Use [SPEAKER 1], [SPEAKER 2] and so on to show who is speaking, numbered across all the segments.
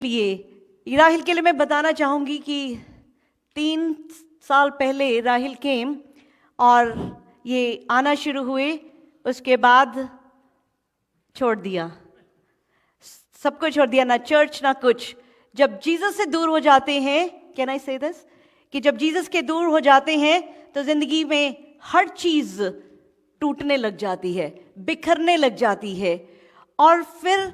[SPEAKER 1] लिए राहिल के लिए मैं बताना चाहूँगी कि 3 साल पहले राहिल केम और ये आना शुरू हुए, उसके बाद छोड़ दिया, सबको छोड़ दिया, ना चर्च ना कुछ। जब जीसस से दूर हो जाते हैं, कैन आई से दिस, कि जब जीसस के दूर हो जाते हैं तो जिंदगी में हर चीज टूटने लग जाती है, बिखरने लग जाती है। और फिर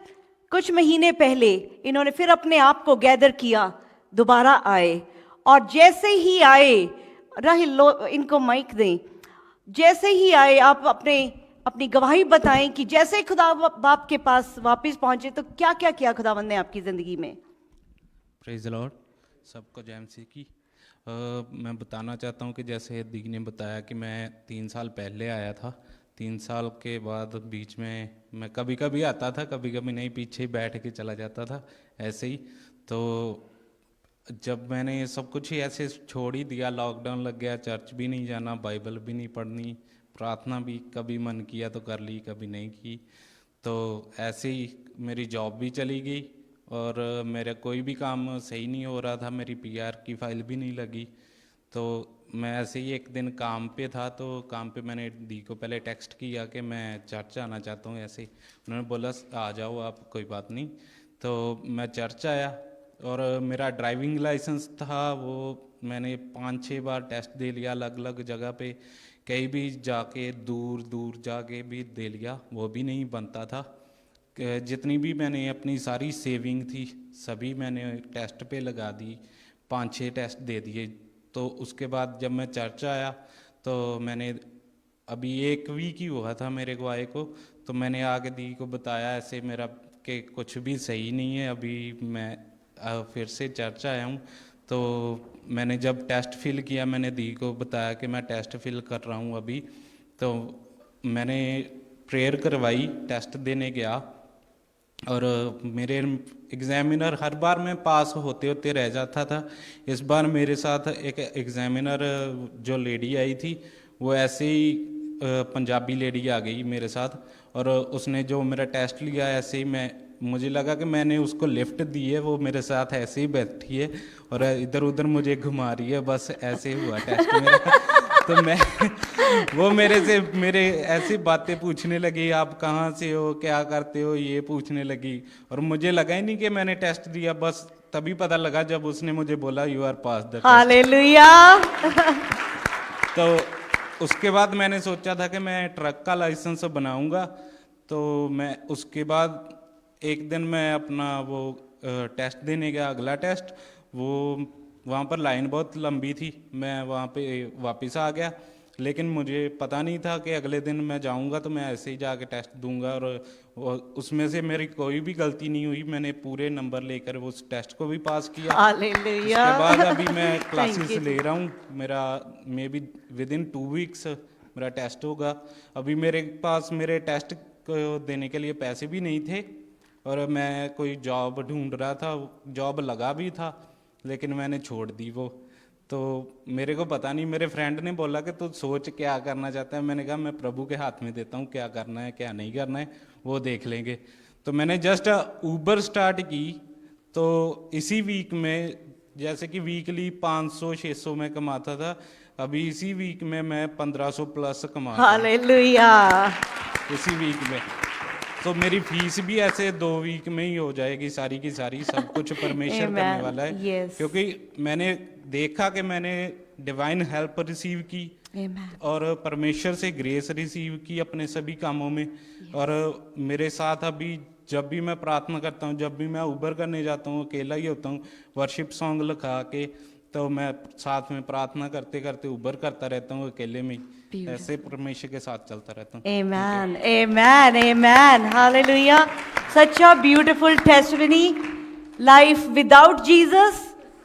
[SPEAKER 1] कुछ महीने पहले इन्होंने फिर अपने आप को गैदर किया, दोबारा आए, और जैसे ही आए, राहिल लो इनको माइक दें, जैसे ही आए आप अपनी गवाही बताएं कि जैसे खुदा बाप के पास वापस पहुंचे तो क्या क्या किया खुदावंद ने आपकी जिंदगी में।
[SPEAKER 2] प्रेज द लॉर्ड, सबको जय मसीह की। मैं बताना चाहता हूँ कि जैसे दी ने बताया कि मैं 3 साल पहले आया था। 3 साल के बाद बीच में मैं कभी कभी आता था, कभी कभी नहीं, पीछे ही बैठ के चला जाता था ऐसे ही। तो जब मैंने ये सब कुछ ही ऐसे छोड़ ही दिया, लॉकडाउन लग गया, चर्च भी नहीं जाना, बाइबल भी नहीं पढ़नी, प्रार्थना भी कभी मन किया तो कर ली, कभी नहीं की। तो ऐसे ही मेरी जॉब भी चली गई और मेरा कोई भी काम सही नहीं हो रहा था, मेरी पीआर की फाइल भी नहीं लगी। तो मैं ऐसे ही एक दिन काम पे था, तो काम पे मैंने दी को पहले टेक्स्ट किया कि मैं चर्च आना चाहता हूँ। ऐसे ही उन्होंने बोला आ जाओ आप, कोई बात नहीं। तो मैं चर्च आया और मेरा ड्राइविंग लाइसेंस था, वो मैंने 5-6 बार टेस्ट दे लिया अलग अलग जगह पे, कहीं भी जाके दूर दूर जाके भी दे लिया, वो भी नहीं बनता था। जितनी भी मैंने अपनी सारी सेविंग थी सभी मैंने टेस्ट पे लगा दी, 5-6 टेस्ट दे दिए। तो उसके बाद जब मैं चर्च आया तो मैंने अभी 1 वीक ही हुआ था मेरे को आए को, तो मैंने आगे दी को बताया ऐसे मेरा कि कुछ भी सही नहीं है, अभी मैं फिर से चर्च आया हूँ। तो मैंने जब टेस्ट फिल किया, मैंने दी को बताया कि मैं टेस्ट फिल कर रहा हूँ अभी। तो मैंने प्रेयर करवाई, टेस्ट देने गया और मेरे एग्ज़ामिनर, हर बार मैं पास होते होते रह जाता था। इस बार मेरे साथ एक एग्ज़ामिनर जो लेडी आई थी, वो ऐसे ही पंजाबी लेडी आ गई मेरे साथ, और उसने जो मेरा टेस्ट लिया ऐसे ही मुझे लगा कि मैंने उसको लिफ्ट दी है, वो मेरे साथ ऐसे ही बैठी है और इधर उधर मुझे घुमा रही है, बस ऐसे हुआ टेस्ट मेरा। तो वो मेरे ऐसी बातें पूछने लगी, आप कहाँ से हो, क्या करते हो, ये पूछने लगी। और मुझे लगा ही नहीं कि मैंने टेस्ट दिया, बस तभी पता लगा जब उसने मुझे बोला you are pass the test.
[SPEAKER 1] Hallelujah.
[SPEAKER 2] तो उसके बाद मैंने सोचा था कि मैं ट्रक का लाइसेंस बनाऊंगा। तो मैं उसके बाद एक दिन मैं अपना वो टेस्ट देने गया, अगला टेस्ट, वो वहाँ पर लाइन बहुत लंबी थी, मैं वहाँ पे वापस आ गया। लेकिन मुझे पता नहीं था कि अगले दिन मैं जाऊँगा तो मैं ऐसे ही जाके टेस्ट दूंगा, और उसमें से मेरी कोई भी गलती नहीं हुई, मैंने पूरे नंबर लेकर उस टेस्ट को भी पास किया।
[SPEAKER 1] हालेलुया।
[SPEAKER 2] उसके बाद अभी मैं क्लासेस
[SPEAKER 1] you.
[SPEAKER 2] ले रहा हूँ, मेरा may be with in 2 weeks मेरा टेस्ट होगा। अभी मेरे पास मेरे टेस्ट को देने के लिए पैसे भी नहीं थे और मैं कोई जॉब ढूंढ रहा था, जॉब लगा भी था लेकिन मैंने छोड़ दी वो। तो मेरे को पता नहीं, मेरे फ्रेंड ने बोला कि तू सोच क्या करना चाहता है। मैंने कहा मैं प्रभु के हाथ में देता हूँ, क्या करना है क्या नहीं करना है वो देख लेंगे। तो मैंने जस्ट ऊबर स्टार्ट की, तो इसी वीक में, जैसे कि वीकली 500-600 में कमाता था, अभी इसी वीक में मैं 1500 प्लस कमा रहा हूँ
[SPEAKER 1] हालेलुया।
[SPEAKER 2] इसी वीक में। तो मेरी फीस भी ऐसे 2 वीक में ही हो जाएगी सारी की सारी, सब कुछ परमेश्वर करने वाला है।
[SPEAKER 1] Yes.
[SPEAKER 2] क्योंकि मैंने देखा कि मैंने डिवाइन हेल्प रिसीव की
[SPEAKER 1] Amen.
[SPEAKER 2] और परमेश्वर से ग्रेस रिसीव की अपने सभी कामों में। और मेरे साथ अभी जब भी मैं प्रार्थना करता हूँ, जब भी मैं उबर करने जाता हूँ, अकेला ही होता हूँ, वर्शिप सॉन्ग लगा के, तो मैं साथ में प्रार्थना करते करते उबर करता रहता हूँ अकेले में। ऐसे परमेश्वर के साथ चलता रहता हूँ।
[SPEAKER 1] Amen. Amen. Amen. Hallelujah. Such a beautiful testimony. Life without Jesus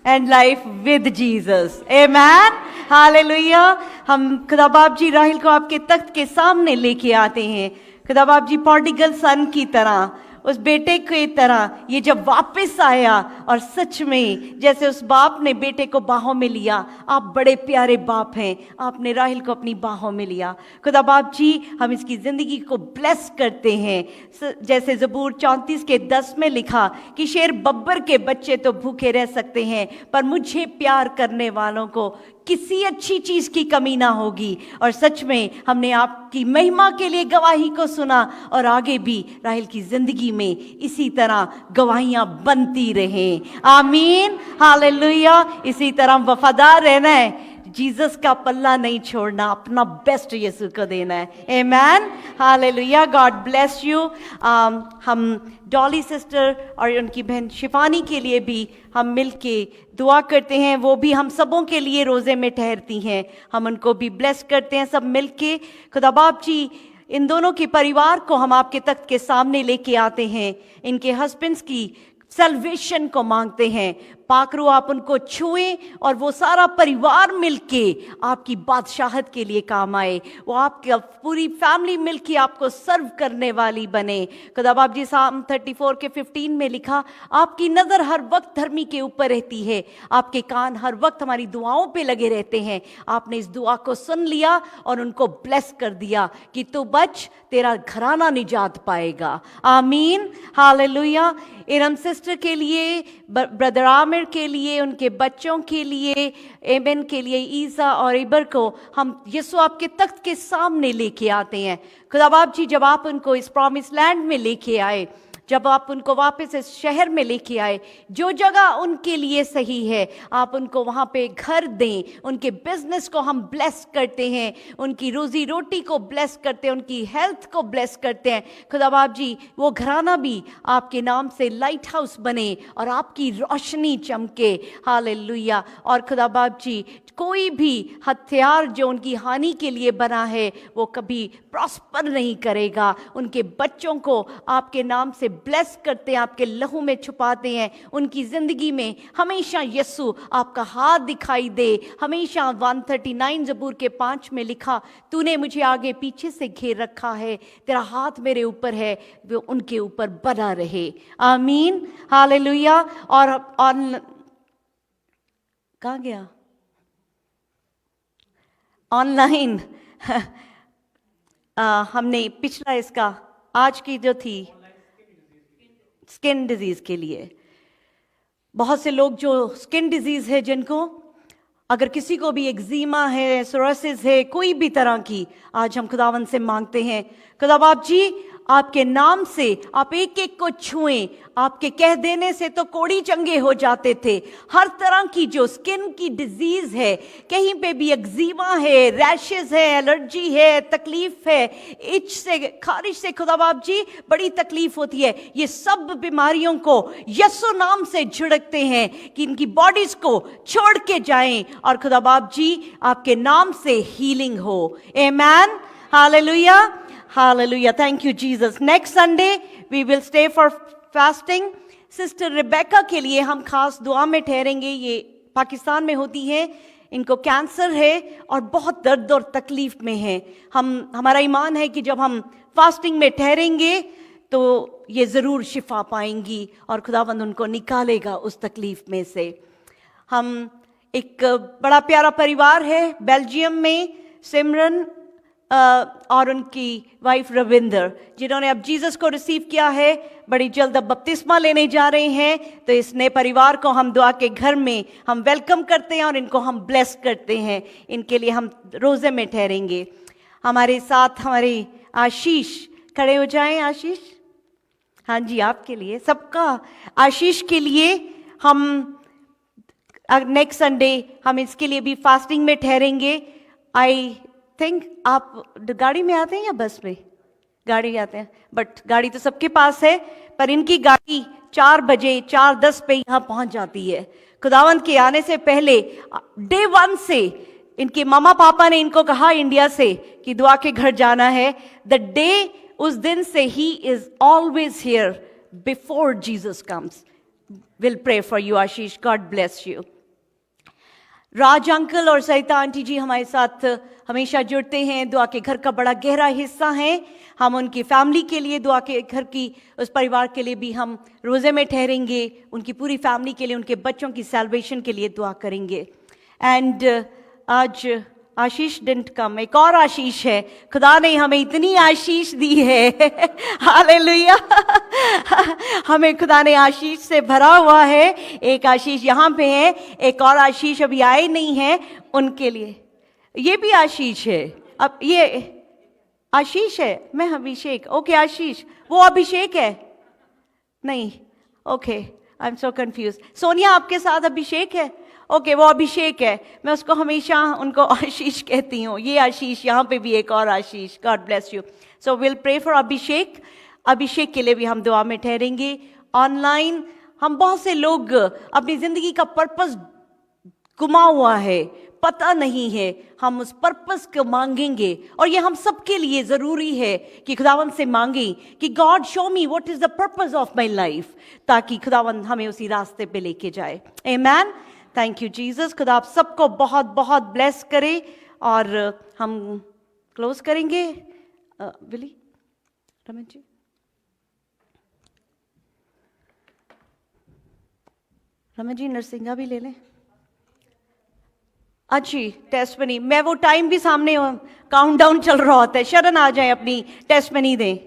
[SPEAKER 1] and life with Jesus. Amen. Hallelujah. हम खुदा बाप जी राहिल को आपके तख्त के सामने लेके आते हैं, खुदा बाप जी प्रोडिगल सन की तरह। उस बेटे की तरह ये जब वापस आया और सच में जैसे उस बाप ने बेटे को बाहों में लिया, आप बड़े प्यारे बाप हैं, आपने राहिल को अपनी बाहों में लिया। खुदा बाप जी, हम इसकी ज़िंदगी को ब्लेस करते हैं। जैसे ज़बूर 34 के 10 में लिखा कि शेर बब्बर के बच्चे तो भूखे रह सकते हैं, पर मुझे प्यार करने वालों को किसी अच्छी चीज की कमी ना होगी। और सच में हमने आपकी महिमा के लिए गवाही को सुना और आगे भी राहिल की जिंदगी में इसी तरह गवाहियां बनती रहें। आमीन, हालेलुया। इसी तरह वफादार रहना है, जीसस का पल्ला नहीं छोड़ना, अपना बेस्ट यीशु को देना है। आमेन, हालेलुया। God bless you. हम डॉली सिस्टर और उनकी बहन शिफानी के लिए भी हम मिलके दुआ करते हैं। वो भी हम सबों के लिए रोज़े में ठहरती हैं, हम उनको भी ब्लेस करते हैं सब मिलके। खुदा बाप जी, इन दोनों के परिवार को हम आपके तख्त के सामने लेके आते हैं, इनके हस्बैंड्स की सल्वेशन को मांगते हैं। पाकरू आप उनको छुएं और वो सारा परिवार मिलके आपकी बादशाहत के लिए काम आए, वो आपकी पूरी फैमिली मिलके आपको सर्व करने वाली बने। खुदा बाप जी, साम 34 के 15 में लिखा, आपकी नज़र हर वक्त धर्मी के ऊपर रहती है, आपके कान हर वक्त हमारी दुआओं पे लगे रहते हैं। आपने इस दुआ को सुन लिया और उनको ब्लेस कर दिया कि तू बच, तेरा घराना निजात पाएगा। आमीन, हालेलुया। इरम सिस्टर के लिए, ब्रदर आमिर के लिए, उनके बच्चों के लिए, एबन के लिए, ईसा और इबर को हम यीशु आपके तख्त के सामने लेके आते हैं। खुदा बाप जी, जब आप उनको इस प्रॉमिस लैंड में लेके आए, जब आप उनको वापस इस शहर में लेके आए, जो जगह उनके लिए सही है आप उनको वहाँ पे घर दें। उनके बिजनेस को हम ब्लेस करते हैं, उनकी रोजी रोटी को ब्लेस करते हैं, उनकी हेल्थ को ब्लेस करते हैं। खुदा बाप जी, वो घराना भी आपके नाम से लाइट हाउस बने और आपकी रोशनी चमके। हालेलुया। और खुदा बाप जी, कोई भी हथियार जो उनकी हानि के लिए बना है वो कभी प्रॉस्पर नहीं करेगा। उनके बच्चों को आपके नाम से ब्लेस करते हैं, आपके लहू में छुपाते हैं। उनकी ज़िंदगी में हमेशा यीशु आपका हाथ दिखाई दे। हमेशा 139 ज़बूर के 5 में लिखा, तूने मुझे आगे पीछे से घेर रखा है, तेरा हाथ मेरे ऊपर है, वो उनके ऊपर बना रहे। आमीन, हालेलुया। और कहाँ गया ऑनलाइन हमने पिछला इसका आज की जो थी स्किन डिजीज के लिए, बहुत से लोग जो स्किन डिजीज है जिनको, अगर किसी को भी एक्जिमा है, सोरासिस है, कोई भी तरह की, आज हम खुदावन से मांगते हैं, खुदा बाप जी आपके नाम से आप एक एक को छुएं। आपके कह देने से तो कोड़ी चंगे हो जाते थे। हर तरह की जो स्किन की डिजीज है, कहीं पे भी एक्जिमा है, रैशेस है, एलर्जी है, तकलीफ है, इच से, खारिश से खुदा बाप जी बड़ी तकलीफ होती है, ये सब बीमारियों को यीशु नाम से झिड़कते हैं कि इनकी बॉडीज को छोड़ के जाएं और खुदा बाप जी आपके नाम से हीलिंग हो। Amen, hallelujah, hallelujah. Thank you Jesus. Next Sunday we will stay for fasting. Sister Rebecca के लिए हम खास दुआ में ठहरेंगे। ये पाकिस्तान में होती हैं, इनको कैंसर है और बहुत दर्द और तकलीफ में है। हमारा ईमान है कि जब हम फास्टिंग में ठहरेंगे तो ये ज़रूर शिफा पाएंगी और खुदावंद उनको निकालेगा उस तकलीफ में से। हम एक बड़ा प्यारा परिवार है बेल्जियम में, सिमरन और उनकी वाइफ रविंदर, जिन्होंने अब जीसस को रिसीव किया है, बड़ी जल्द अब बपतिस्मा लेने जा रहे हैं। तो इस नए परिवार को हम दुआ के घर में हम वेलकम करते हैं और इनको हम ब्लेस करते हैं। इनके लिए हम रोज़े में ठहरेंगे। हमारे साथ हमारे आशीष खड़े हो जाएं। आशीष, हाँ जी, आपके लिए, सबका आशीष के लिए हम नेक्स्ट संडे हम इसके लिए भी फास्टिंग में ठहरेंगे। आई थिंक आप गाड़ी में आते हैं या बस में? गाड़ी आते हैं, बट गाड़ी तो सबके पास है, पर इनकी गाड़ी 4 बजे 4:10 पे यहाँ पहुँच जाती है। खुदावंद के आने से पहले डे 1 से इनके मामा पापा ने इनको कहा इंडिया से कि दुआ के घर जाना है। द डे, उस दिन से ही is always here before Jesus comes. Will pray for you Ashish, God bless you. Raj uncle और सरिता आंटी जी हमारे साथ हमेशा जुड़ते हैं, दुआ के घर का बड़ा गहरा हिस्सा हैं। हम उनकी फैमिली के लिए, दुआ के घर की उस परिवार के लिए भी हम रोज़े में ठहरेंगे, उनकी पूरी फैमिली के लिए, उनके बच्चों की सैल्वेशन के लिए दुआ करेंगे। एंड आज आशीष डिडंट कम, एक और आशीष है। खुदा ने हमें इतनी आशीष दी है हालेलुया हमें खुदा ने आशीष से भरा हुआ है। एक आशीष यहाँ पे है, एक और आशीष अभी आए नहीं है उनके लिए, ये भी आशीष है। अब ये आशीष है, मैं अभिषेक, ओके आशीष वो अभिषेक है नहीं, okay I am so confuse. Sonia आपके साथ अभिषेक है, ओके वो अभिषेक है, मैं उसको हमेशा उनको आशीष कहती हूँ। ये आशीष, यहाँ पे भी एक और Ashish. God bless you. So will pray for Abhishek. Abhishek के लिए भी हम दुआ में ठहरेंगे। ऑनलाइन हम बहुत से लोग अपनी जिंदगी का पर्पस गुमा हुआ है, पता नहीं है, हम उस पर्पस को मांगेंगे और ये हम सबके लिए ज़रूरी है कि खुदावंद से मांगें कि God show me what is the purpose of my life, ताकि खुदावंद हमें उसी रास्ते पे लेके जाए। आमीन। Thank you Jesus. खुदा आप सबको बहुत बहुत ब्लेस करे और हम क्लोज करेंगे। विली रमन जी, रमन जी नरसिंगा भी ले लें। अच्छी टेस्टमनी, मैं वो टाइम भी सामने काउंटडाउन चल रहा होता है, शरण आ जाए अपनी टेस्टमनी दें।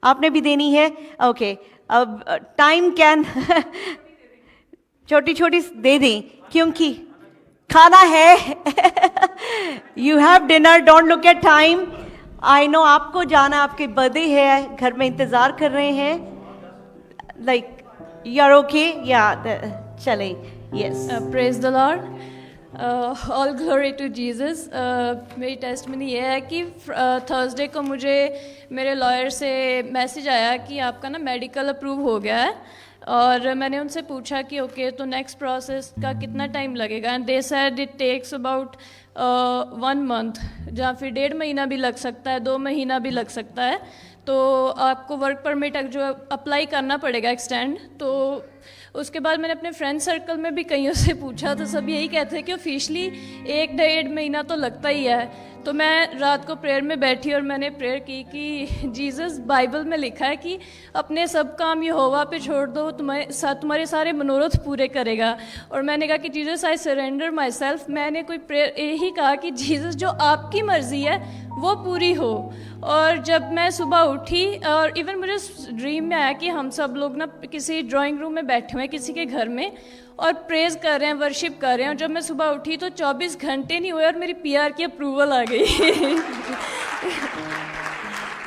[SPEAKER 1] आपने भी देनी है, ओके। अब टाइम कैन छोटी छोटी दे दें क्योंकि खाना है you have dinner, don't look at time. I know आपको जाना, आपके बर्थडे है, घर में इंतज़ार कर रहे हैं, लाइक यू आर ओके या चलें। Yes,
[SPEAKER 3] praise the Lord, all glory to Jesus. मेरी टेस्टमनी ये है कि थर्सडे को मुझे मेरे लॉयर से मैसेज आया कि आपका ना मेडिकल अप्रूव हो गया है, और मैंने उनसे पूछा कि ओके तो नेक्स्ट प्रोसेस का कितना टाइम लगेगा, and they said it takes about 1 month, या फिर 1.5 महीना भी लग सकता है, 2 महीना भी लग सकता है। तो आपको वर्क परमिट जो अप्लाई करना पड़ेगा एक्सटेंड। तो उसके बाद मैंने अपने फ्रेंड सर्कल में भी कईयों से पूछा, तो सब यही कहते हैं कि ऑफिशियली 1-1.5 महीना तो लगता ही है। तो मैं रात को प्रेयर में बैठी और मैंने प्रेयर की कि जीसस, बाइबल में लिखा है कि अपने सब काम यहोवा पे छोड़ दो, तुम्हारे सारे मनोरथ पूरे करेगा। और मैंने कहा कि Jesus I surrender my self. मैंने कोई प्रेयर यही कहा कि जीसस जो आपकी मर्ज़ी है वो पूरी हो। और जब मैं सुबह उठी और इवन मुझे ड्रीम में आया कि हम सब लोग ना किसी ड्राइंग रूम में बैठे हुए हैं किसी के घर में और प्रेज कर रहे हैं, वर्शिप कर रहे हैं। और जब मैं सुबह उठी तो 24 घंटे नहीं हुए और मेरी पीआर की अप्रूवल आ गई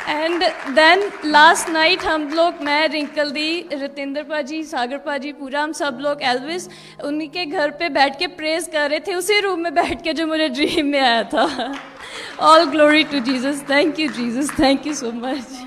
[SPEAKER 3] एंड देन लास्ट नाइट हम लोग, मैं, रिंकल दी, रितेंद्र पाजी, सागर पाजी, पूरा हम सब लोग, एल्विस, उन्हीं के घर पे बैठ के प्रेज कर रहे थे, उसी रूम में बैठ के जो मुझे ड्रीम में आया था। All glory to Jesus. Thank you Jesus, thank you so much.